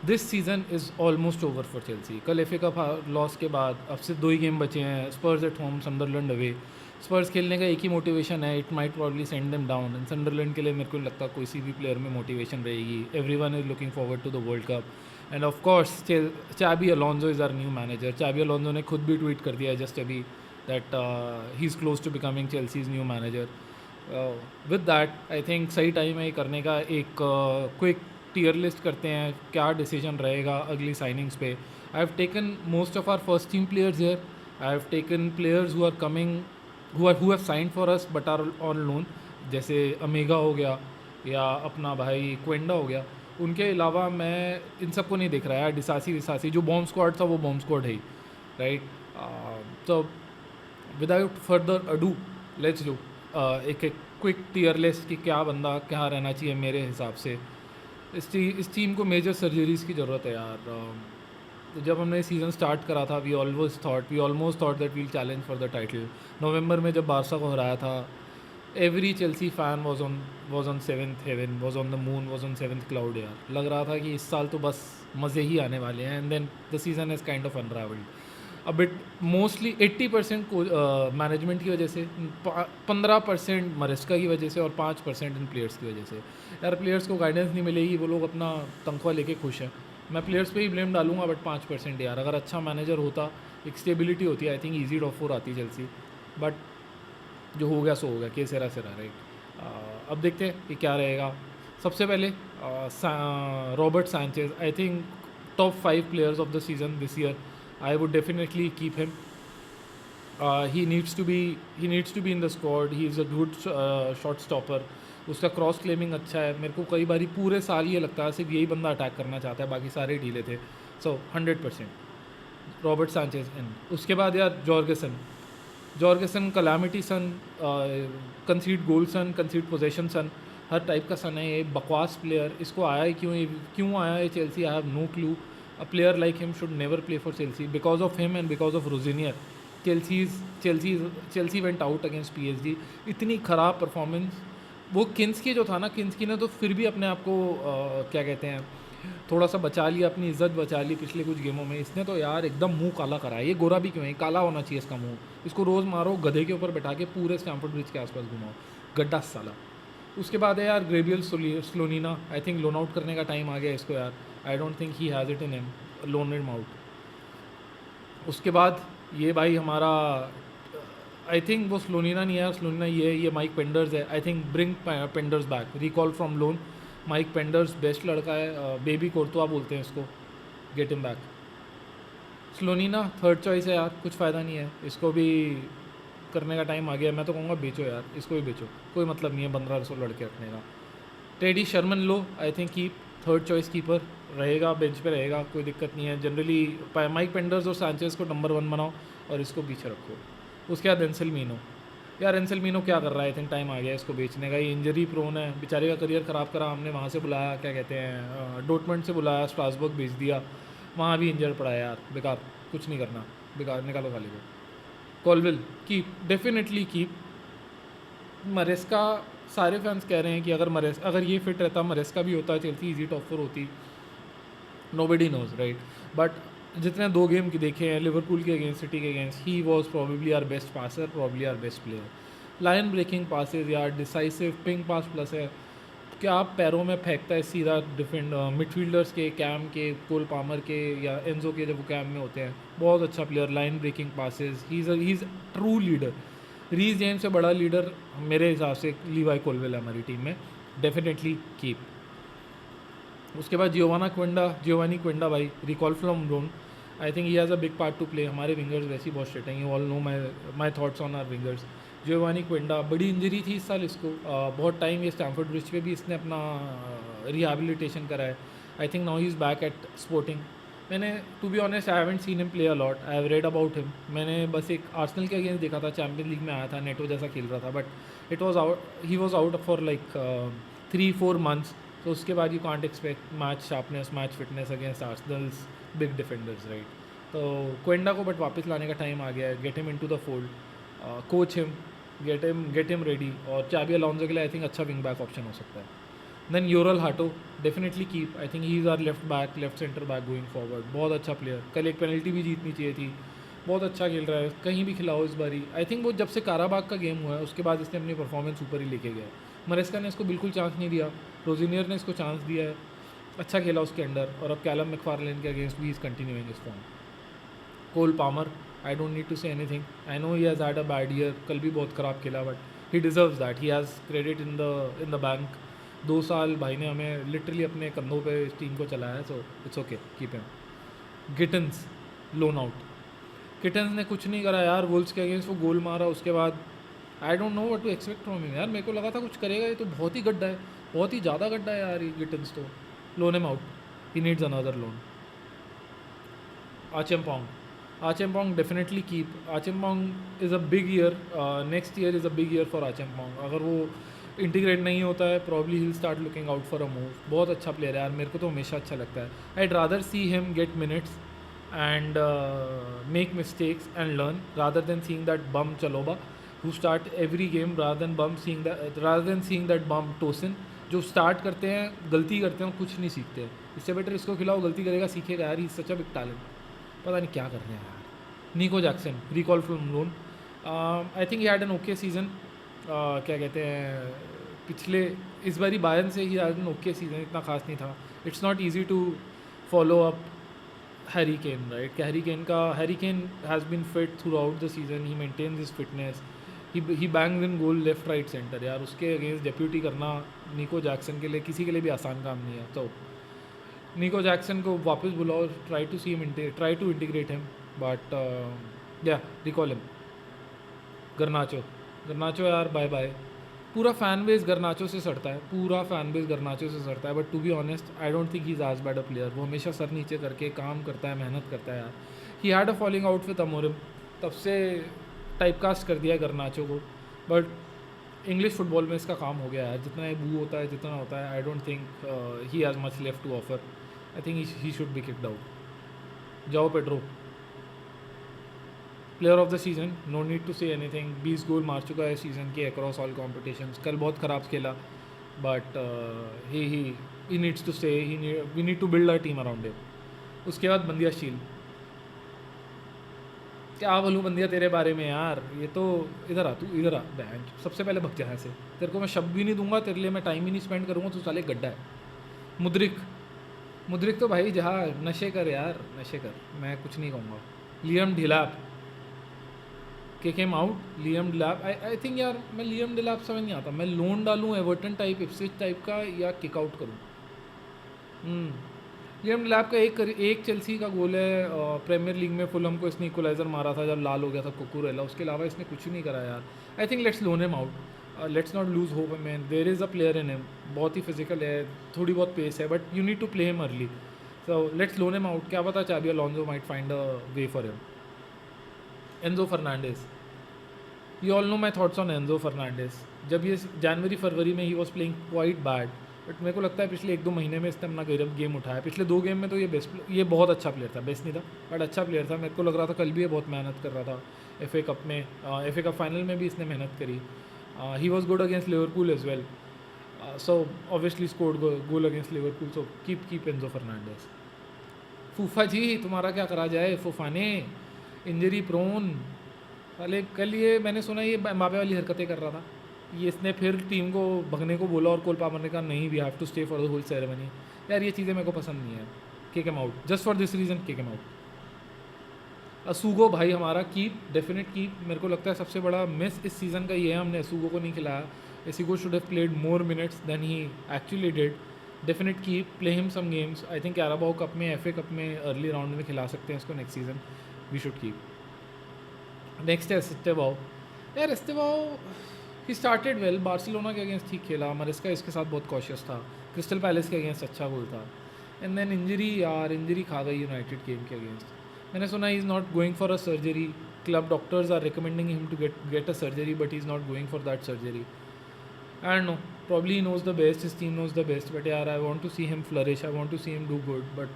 This season is almost over for Chelsea. कल F A cup loss के बाद अब सिर्फ 2 ही गेम बचे हैं, Spurs at home, Sunderland away. Spurs खेलने का एक ही मोटिवेशन है, it might probably send them down. And Sunderland के लिए मेरे को नहीं लगता कोई सी भी प्लेयर में मोटिवेशन रहेगी। Everyone is looking forward to the world cup. End of course Xabi Alonso is our new manager. Xabi Alonso ने खुद भी ट्वीट कर दिया जस्ट अभी that he is close to becoming Chelsea's new manager. With that I think सही time है ये करने का। एक क्विक टीयर लिस्ट करते हैं, क्या डिसीजन रहेगा अगली साइनिंग्स पे। I have taken most of our first team players here. I have taken players who are coming, who have signed for us but are on loan, जैसे अमेगा हो गया या अपना भाई क्वेंडा हो गया। उनके अलावा मैं इन सबको नहीं देख रहा है। डिसासी विसासी जो बॉम्ब स्क्वाड था वो बॉम्ब स्क्वाड है ही, राइट। तो without further ado let's do एक एक क्विक टीयर लिस्ट कि क्या बंदा क्या रहना चाहिए मेरे हिसाब से। इस टीम को मेजर सर्जरीज़ की ज़रूरत है यार। तो जब हमने सीज़न स्टार्ट करा था we almost thought that we'll challenge for the title. November में जब बारसा को हराया था, every Chelsea fan was on seventh heaven, was on the moon, was on seventh cloud यार। लग रहा था कि इस साल तो बस मज़े ही आने वाले हैं। And then the season is kind of unravelled अब इट मोस्टली 80% को मैनेजमेंट की वजह से, 15% मरेस्का की वजह से और 5% इन प्लेयर्स की वजह से। यार प्लेयर्स को गाइडेंस नहीं मिलेगी, वो लोग अपना तनख्वाह लेके खुश हैं। मैं प्लेयर्स पे ही ब्लेम डालूंगा, बट 5% यार अगर अच्छा मैनेजर होता, एक स्टेबिलिटी होती, आई थिंक ईजी टॉप 4 आती चेल्सी। बट जो हो गया सो हो गया, के सिरा सिरा, राइट। अब देखते हैं कि क्या रहेगा। सबसे पहले Robert Sanchez, I think top 5 players of the season this year. I would definitely keep him. He needs to be in the squad. He is a good shot stopper. उसका क्रॉस क्लेमिंग अच्छा है। मेरे को कई बारी पूरे साल ये लगता है सिर्फ यही बंदा अटैक करना चाहता है, बाकी सारे ढीले थे। सो 100% रॉबर्ट सांचेज इन। उसके बाद यार जॉर्गेसन कलामिटी सन, कंसीड गोल सन, कंसीड पोजेशन सन, हर टाइप का सन है ये। बकवास प्लेयर, इसको आया ही क्यों आया है Chelsea, I have no clue. A player like him should never play for Chelsea. Because of him and because of Rosenior, Chelsea went out against PSG. इतनी ख़राब परफॉर्मेंस। वो किन्स्की जो था ना, किन्स्की ने तो फिर भी अपने आप को क्या कहते हैं, थोड़ा सा बचा लिया, अपनी इज्जत बचा ली पिछले कुछ गेमों में। इसने तो यार एकदम मुंह काला करा है। ये गोरा भी क्यों है, काला होना चाहिए इसका मुंह। इसको रोज़ मारो, गधे के ऊपर बैठा के पूरे स्टैम्फोर्ड ब्रिज के आसपास घुमाओ, गड्ढा साला। उसके बाद है यार Gabriel Slonina. I think loan out करने का टाइम आ गया इसको यार। I don't think he has it in him, loan him out. उसके बाद ये भाई हमारा, आई थिंक वो स्लोनिना नहीं है, स्लोनिना ये माइक पेंडर्स है। I think bring Penders back, recall from loan. Mike Penders best लड़का है, बेबी कोर्तुआ बोलते हैं इसको, get him back. Slonina third choice है यार, कुछ फ़ायदा नहीं है, इसको भी करने का टाइम आ गया। मैं तो कहूँगा बेचो यार, इसको भी बेचो, कोई मतलब नहीं है 1500 लड़के रखने का। Teddy Sharman Lowe, I think keep, third choice keeper रहेगा, बेंच पे रहेगा, कोई दिक्कत नहीं है। जनरली माइक पेंडर्स और सांचेज को नंबर 1 बनाओ और इसको पीछे रखो। उसके बाद एंसेल मीनो, यार एंसेल मीनो क्या कर रहा है, आई थिंक टाइम आ गया इसको बेचने का। ये इंजरी प्रोन है, बेचारे का करियर ख़राब करा हमने। वहाँ से बुलाया, क्या कहते हैं, डोटमंड से बुलाया, स्ट्रासबर्ग भेज दिया, वहाँ भी इंजर्ड पड़ा है यार, बेकार, कुछ नहीं करना, बेकार, निकालो खाली को। कॉलविल कीप, डेफिनेटली कीप। मरेस्का, सारे फैंस कह रहे हैं कि अगर ये फिट रहता, मरेस्का भी होता, चेल्सी इजी टॉप 4 होती। Nobody knows, right. बट जितने 2 गेम की देखे हैं, लिवरपूल के अगेंस्ट, सिटी के against, he was probably our best passer, probably our best player. Line breaking passes यार, डिसाइसिव पिंग पास प्लस है, क्या आप पैरों में फेंकता है सीधा डिफेंड मिडफील्डर्स के, कैम के, कोल पामर के या एंजो के, जब वो कैम में होते हैं। बहुत अच्छा player, line breaking passes, he is true leader. Reece James से बड़ा लीडर मेरे हिसाब से लीवाई कोलवेल है हमारी टीम में, डेफिनेटली कीप। उसके बाद जियोवानी क्विंडा भाई, recall from loan. I think he has a big part to play. हमारे विंगर्स वैसे ही बहुत स्ट्रेट हैं, you all know my thoughts on our wingers. Geovany Quenda, बड़ी इंजरी थी इस साल इसको, बहुत टाइम ये स्टैम्फोर्ड ब्रिज पे भी इसने अपना रिहेबिलिटेशन करा है। I think now he is back at Sporting. मैंने, to be honest, I haven't seen him play a lot, I have read about him. मैंने बस एक आर्सेनल के अगेंस्ट देखा था, चैम्पियन लीग में आया था, नेटो जैसा खेल रहा था, but it was out, he was out for like 3-4 months. तो उसके बाद you can't expect match sharpness, match fitness against Arsenal's big defenders, right. तो क्वेंडा को बट वापस लाने का टाइम आ गया है, get him into the fold, coach him, get him ready. और चाबी अलोंसो के लिए आई थिंक अच्छा विंग बैक ऑप्शन हो सकता है। Then Jorrel Hato definitely keep, I think he is our left centre back going forward, बहुत अच्छा player, कल एक पेनल्टी भी जीतनी चाहिए थी, बहुत अच्छा खेल रहा है, कहीं भी खिलाओ इस बारी। आई थिंक वो जब से काराबाग का गेम हुआ है उसके बाद इसने अपनी परफॉर्मेंस ऊपर ही लेके गया है। मरेस्का ने इसको बिल्कुल चांस नहीं दिया, रोजिनियर ने इसको चांस दिया है, अच्छा खेला उसके अंडर, और अब कैलम मैकफारलैंड के अगेंस्ट भी इज़ कंटिन्यूइंग इस form. Cole Palmer, I don't need to say anything, I know he has had a bad year, कल भी बहुत ख़राब खेला, but he deserves that, he has credit in the bank. 2 साल भाई ने हमें लिटरली अपने कंधों पे इस टीम को चलाया है, so it's okay, keep him. Gittens loan out, Gittens ने कुछ नहीं करा यार, वुल्स के अगेंस्ट वो गोल मारा, उसके बाद I don't know what to expect from him यार, मेरे को लगा था कुछ करेगा, ये तो बहुत ही गड्ढा है, बहुत ही ज़्यादा गड्ढा है यार ये गिटन्स तो। Loan him out, he needs another loan. Acheampong definitely keep, Acheampong is a big year, next year is a big year for Acheampong, अगर वो इंटीग्रेट नहीं होता है probably he start looking out for a move. बहुत अच्छा player है यार, मेरे को तो हमेशा अच्छा लगता है, I'd rather see him get minutes and make mistakes and learn rather than seeing that bum Chaloba who start every game, rather than seeing that bum Tosin जो स्टार्ट करते हैं गलती करते हैं कुछ नहीं सीखते हैं। इससे बेटर इसको खिलाओ, गलती करेगा सीखेगा यार, ही सच अ बिग टैलेंट। पता नहीं क्या कर रहे हैं यार। Nico Jackson recall from loan, I think he had an okay season, क्या कहते हैं पिछले इस बारी बायन से he had an okay season, इतना खास नहीं था। It's not easy to follow up Harry Kane, right? Harry Kane has been fit throughout the season, he maintains his fitness, he bangs in goal left right centre यार, उसके against deputy करना निको Jackson के लिए किसी के लिए भी आसान काम नहीं है। तो निको जैक्सन को वापस बुलाओ, try to integrate him, but या रिकॉल हिम। गर्नाचो यार बाय बाय, पूरा फैन बेस गर्नाचो से सड़ता है, but to be honest I don't think he is as bad a player. वो हमेशा सर नीचे करके काम करता है, मेहनत करता है यार। He had a falling out with Amorim, तब से टाइपकास्ट कर दिया है गर्नाचो को, बट इंग्लिश फुटबॉल में इसका काम हो गया है, जितना ये बू होता है जितना होता है, I don't think he has much left to offer, I think he should be kicked out. जाओ Pedro player of the season, no need to say anything, 20 goal मार चुका है सीज़न के अक्रॉस ऑल कॉम्पिटिशन्स। कल बहुत ख़राब खेला, but he needs to stay, we need to build a team around him. उसके बाद बंदिया शील, क्या बोलूँ बंदिया तेरे बारे में यार, ये तो इधर आ बैंक, सबसे पहले भग जहाँ से, तेरे को मैं शब्द भी नहीं दूंगा, तेरे लिए मैं टाइम ही नहीं स्पेंड करूँगा, तू साले गड्ढा है। मुद्रिक तो भाई जहाँ नशे कर यार, नशे कर, मैं कुछ नहीं कहूँगा। लियम ढिलाप के came out, Liam Delap, I think यार मैं लियम डिलैप समझ नहीं आता, मैं लोन डालूँ एवर्टन टाइप इप्सविच टाइप का या किक आउट करूँ। लियम डिलैप का एक चेल्सी का गोल है, प्रीमियर लीग में फुलहम को इसने इक्वलाइजर मारा था जब लाल हो गया था कुकुरेला, उसके अलावा इसने कुछ नहीं करा यार। I think let's loan him out, let's not lose hope man, there is a player in him, बहुत ही फिजिकल है, थोड़ी बहुत पेस है, but you need to play him early, so let's loan him out. क्या पता Xabi Alonso might find a way for him. Enzo Fernandez, you all know my thoughts on Enzo Fernandez. जब ये जनवरी फरवरी में he was playing quite bad, but मेरे को लगता है पिछले 1-2 महीने में इसने अपना गेम उठाया। पिछले 2 गेम में तो ये बहुत अच्छा प्लेयर था, बेस्ट नहीं था बट अच्छा प्लेयर था। मेरे को लग रहा था कल भी ये बहुत मेहनत कर रहा था, FA कप में, FA कप फाइनल में भी इसने मेहनत करी। He was good against Liverpool as well, so obviously scored goal against Liverpool, so keep Enzo Fernandez. फूफा जी तुम्हारा क्या करा जाए, फूफाने इंजरी प्रोन वाले, कल ये मैंने सुना ये मापे वाली हरकतें कर रहा था, ये इसने फिर टीम को भगने को बोला और कोल पामर ने कहा नहीं we have to stay for the whole ceremony. यार ये चीज़ें मेरे को पसंद नहीं है, kick him out just for this reason, kick him out. असुगो भाई हमारा कीप, डेफिनेट कीप। मेरे को लगता है सबसे बड़ा मिस इस सीज़न का ये है हमने असुगो को नहीं खिलाया। एसिगो should have played more minutes than he actually did. Definite keep, play him some games, I think Carabao Cup में, FA कप में अर्ली राउंड में खिला सकते हैं इसको next season, we should keep. Next है एस्टेबाओ, यार Estevao he started well, Barcelona के अगेंस्ट ठीक खेला, मरेस्का इसके साथ बहुत कॉशियस था, क्रिस्टल पैलेस के अगेंस्ट अच्छा गोल था, एंड देन इंजरी खा गई यूनाइटेड गेम के अगेंस्ट। मैंने सुना he is not going for a surgery, club doctors are recommending him to get a surgery but he is not going for that surgery. I don't know, probably he knows the best, his team knows the best, but यार I want to see him flourish, I want to see him do good, but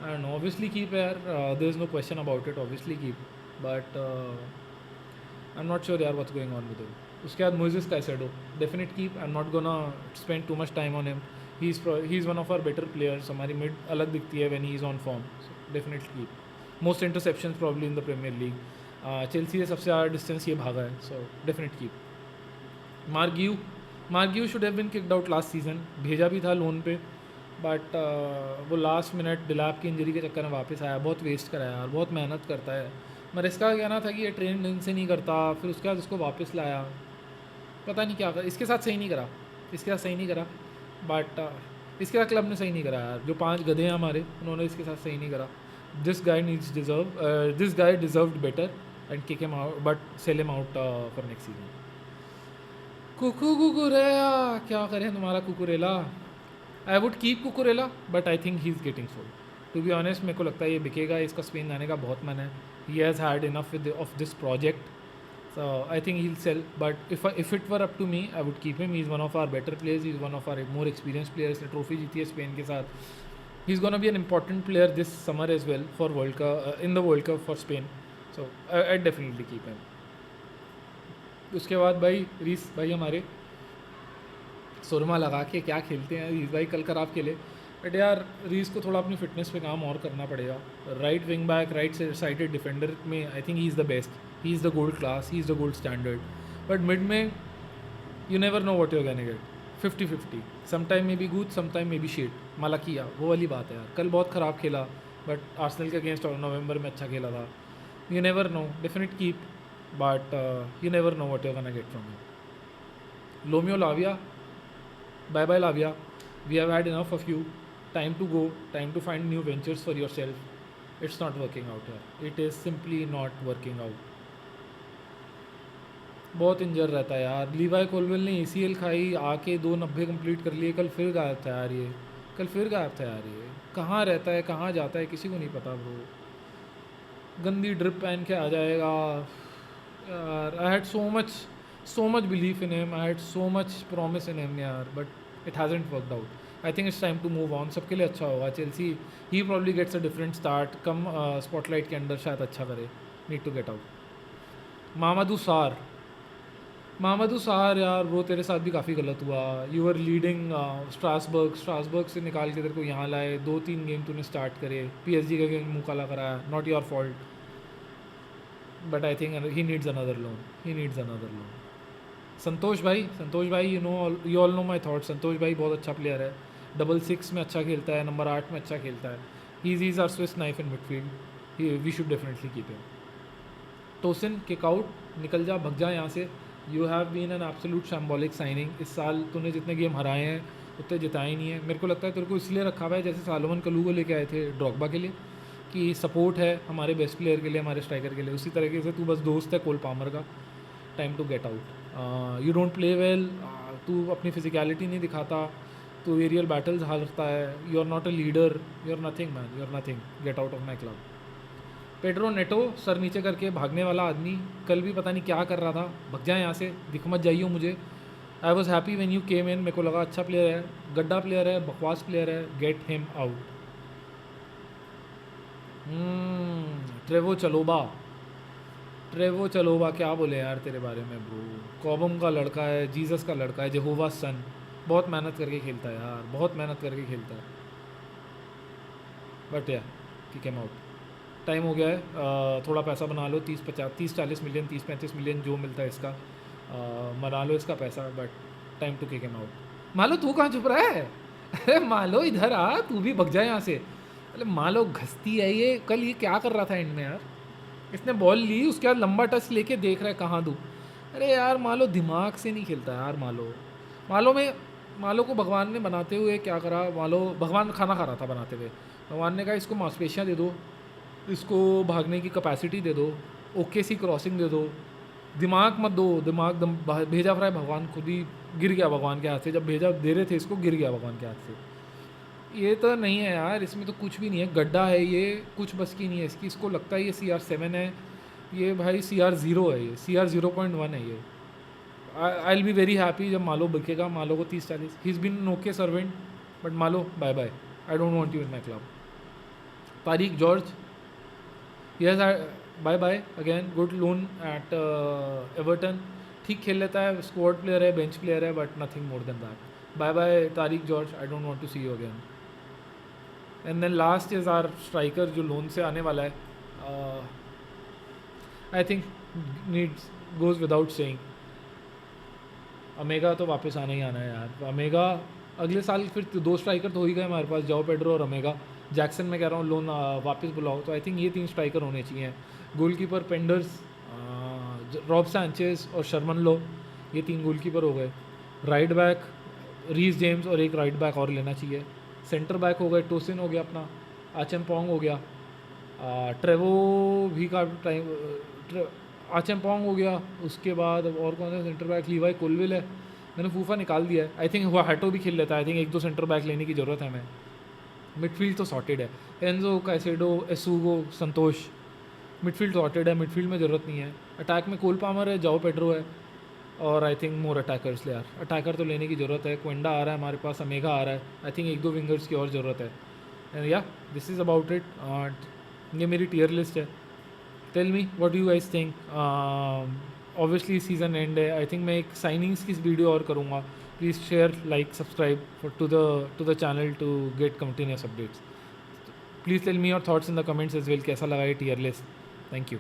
I don't know, obviously keep यार, there is no question about it, obviously keep, but I'm not sure यार what's going on with him. उसके बाद Moises Caicedo, definite keep. I am not gonna spend too much time on him. He is one of our better players. हमारी mid अलग दिखती है when he is on form, so definitely keep. Most interceptions probably in the Premier League. Chelsea से सबसे ज़्यादा distance ये भागा है, so definite keep. Marc Guiu should have been kicked out last season, भेजा भी था लोन पे, बट वो लास्ट मिनट डिलैप की इंजरी के चक्कर में वापस आया, बहुत वेस्ट कराया और बहुत मेहनत करता है। मरेस्का का कहना था कि ये ट्रेन ढंग से नहीं करता, फिर उसके बाद उसको वापस लाया, पता नहीं क्या कर, इसके साथ सही नहीं करा, इसके साथ सही नहीं करा, बट इसके साथ क्लब ने सही नहीं करा यार। जो 5 गधे हैं हमारे, उन्होंने इसके साथ सही नहीं करा। This guy deserved better and kick him out, but sell him out for next season. Cucurella, क्या करें तुम्हारा Cucurella. I would keep Cucurella, but I think he is getting sold. To be honest, मेरे को लगता है ये बिकेगा, इसका स्पेन जाने का बहुत मन है। ही has had enough of this project, so I think he'll sell. But if it were up to me, I would keep him. He's one of our better players. He's one of our more experienced players. ने trophy जीती है Spain के साथ. He's gonna be an important player this summer as well for World Cup, in the World Cup for Spain. So I'd definitely keep him. उसके बाद भाई रीस भाई हमारे सुरमा लगा के क्या खेलते हैं रीस भाई, कल खराब खेले, बट यार रीस को थोड़ा अपनी फिटनेस पे काम और करना पड़ेगा। Right wing back, right sided defender में I think he is the best, he is the gold class, he is the gold standard. But mid में you never know what you can get, 50-50, sometime may be good, sometime may be shit. मालाकिया वो वाली बात है यार, कल बहुत ख़राब खेला, बट आर्सेनल के अगेंस्ट नवंबर में अच्छा खेला था। You never know, definite keep, but you never know what you can get from him. Romeo Lavia, bye bye Lavia, we have had enough of you, time to go, time to find new ventures for yourself. It's not working out here, it is simply not working out. बहुत इंजर रहता है यार। लीवाई Colwill ने ACL खाई, आके 290 complete कर लिए, कल फिर गायब था यार ये, कल फिर गायब था यार ये। कहाँ रहता है, कहाँ जाता है, किसी को नहीं पता ब्रो। गंदी ड्रिप पहन के आ जाएगा यार। I had so much belief in him, I had so much promise in him यार, but it hasn't worked out. I think it's time to move on, सबके लिए अच्छा होगा। Chelsea he probably gets a different start, कम spotlight के अंदर शायद अच्छा करे। Need to get out. Mamadou Sarr यार, वो तेरे साथ भी काफ़ी गलत हुआ। यू आर लीडिंग स्ट्रासबर्ग से निकाल के तेरे को यहाँ लाए, 2-3 गेम तूने स्टार्ट करे, PSG का गेम मुँह काला कराया, not your fault, but I think he needs another loan. Santosh भाई, you all know my thought. Santosh भाई बहुत अच्छा प्लेयर है, 6 में अच्छा खेलता है, नंबर 8 में अच्छा खेलता है। He is our Swiss knife in midfield, we should definitely keep him. Tosin kick out, निकल जा, भग जा यहाँ से। You have been an absolute shambolic signing. इस साल तूने जितने गेम हराए हैं उतने जिताए नहीं है। मेरे को लगता है तेरे को इसलिए रखा हुआ है, जैसे सालोमन कलू को लेके आए थे ड्रॉगबा के लिए, कि सपोर्ट है हमारे बेस्ट प्लेयर के लिए, हमारे स्ट्राइकर के लिए, उसी तरीके से तू बस दोस्त है कोल पामर का। Time to get out. You don't play well, तू अपनी फिजिकलिटी नहीं दिखाता, तू एरियल बैटल्स हारता है, you are not a leader, you are nothing man, you are nothing, get out of my club. Pedro Neto, सर नीचे करके भागने वाला आदमी, कल भी पता नहीं क्या कर रहा था, भग जाए यहाँ से, दिख मत जाइयो मुझे। I was happy when you came in, मेरे को लगा अच्छा प्लेयर है, गड्ढा प्लेयर है, बकवास प्लेयर है, गेट हिम आउट। ट्रेवो चलोबा, क्या बोले यार तेरे बारे में ब्रो। कॉबम का लड़का है, जीसस का लड़का है, जेहोवा सन, बहुत मेहनत करके खेलता है यार, बहुत मेहनत करके खेलता है, बट या किक हिम आउट। टाइम हो गया है, थोड़ा पैसा बना लो, 30-40 मिलियन, 30-35 मिलियन जो मिलता है इसका, बना लो इसका पैसा, but time to kick him out. Malo तू कहाँ छुप रहा है? अरे मालो इधर आ, तू भी भग जाए यहाँ से। अरे मालो घसती है ये, कल ये क्या कर रहा था एंड में यार, इसने बॉल ली, उसके बाद लंबा टच लेके देख रहा है कहाँ दूँ। अरे यार मालो दिमाग से नहीं खेलता यार। मालो को भगवान ने बनाते हुए क्या करा, भगवान खाना खा रहा था बनाते हुए, भगवान ने कहा इसको मांसपेशियाँ दे दो, इसको भागने की कैपेसिटी दे दो, ओके सी क्रॉसिंग दे दो, दिमाग मत दो, भेजा फिर भगवान खुद ही गिर गया भगवान के हाथ से, जब भेजा दे रहे थे इसको गिर गया भगवान के हाथ से। ये तो नहीं है यार, इसमें तो कुछ भी नहीं है, गड्ढा है ये, कुछ बस की नहीं है इसकी। इसको लगता है ये CR7 है, ये भाई CR0 है, ये CR0.1 है ये। I will be very happy जब मालो बिकेगा, मालो को 30-40। He is been okay servant, but Malo bye bye, I don't want you in my club. Tyrique George, yes bye bye again, good loan at Everton, ठीक खेल लेता है, squad player है, bench player है, but nothing more than that. Bye bye Tyrique George, I don't want to see you again. And then last is are striker जो loan से आने वाला है. I think needs goes without saying, अमेगा तो वापस आना ही आना है यार. अमेगा अगले साल फिर 2 स्ट्राइकर तो हो ही गए हमारे पास, जाओ पेड्रो और अमेगा. जैक्सन मैं कह रहा हूँ लोन वापस बुलाओ. तो आई थिंक ये 3 स्ट्राइकर होने चाहिए. गोलकीपर पेंडर्स, रॉब सैंचेज और शर्मन लो, ये 3 गोलकीपर हो गए. राइट बैक रीस जेम्स और एक राइट बैक और लेना चाहिए. सेंटर बैक हो गए, टोसिन हो गया अपना, आचेमपोंग हो गया, ट्रेवो भी का टाइम, आचेमपोंग हो गया. उसके बाद और कौन सा सेंटर बैक, लीवाई कोलविल है, मैंने फूफा निकाल दिया है. आई थिंक वो हैटो भी खेल लेता है. आई थिंक 1-2 सेंटर बैक लेने की ज़रूरत है हमें. मिडफील्ड तो सॉर्टेड है, एंजो, कैसेडो, एसूगो, संतोष. मिडफील्ड सॉर्टेड है, मिडफील्ड में ज़रूरत नहीं है. अटैक में कोल पामर है, जाओ पेड्रो है, और आई थिंक मोर अटैकर्स ले यार. अटैकर तो लेने की ज़रूरत है. क्वेंडा आ रहा है हमारे पास, अमेगा आ रहा है. आई थिंक 1-2 विंगर्स की और ज़रूरत है. एंड या दिस इज़ अबाउट इट. ये मेरी टियर लिस्ट है. Tell me what you guys think. Obviously season end है. आई थिंक मैं एक साइनिंग्स की वीडियो और करूँगा. Please share, like, subscribe to the channel to get continuous updates. Please tell me your thoughts in the comments as well. कैसा लगा ये tier list. Thank you.